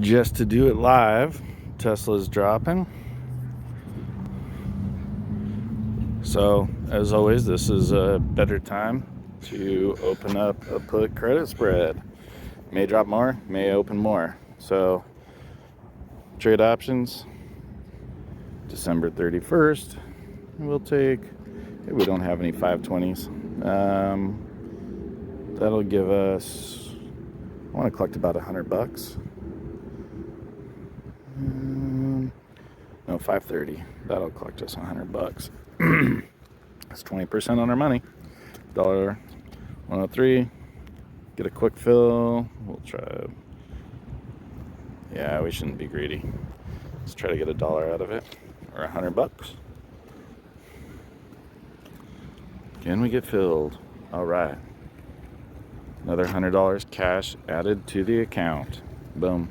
just to do it live. Tesla's dropping. So, as always, this is a better time to open up a put credit spread. May drop more, may open more. So, trade options, December 31st. We'll take, we don't have any 520s. That'll give us, I want to collect about $100. No, 530. That'll collect us $100. That's 20% on our money. $1.103. Get a quick fill. We'll try. Yeah, we shouldn't be greedy. Let's try to get $1 out of it, or $100. Can we get filled? All right. Another $100 cash added to the account. Boom.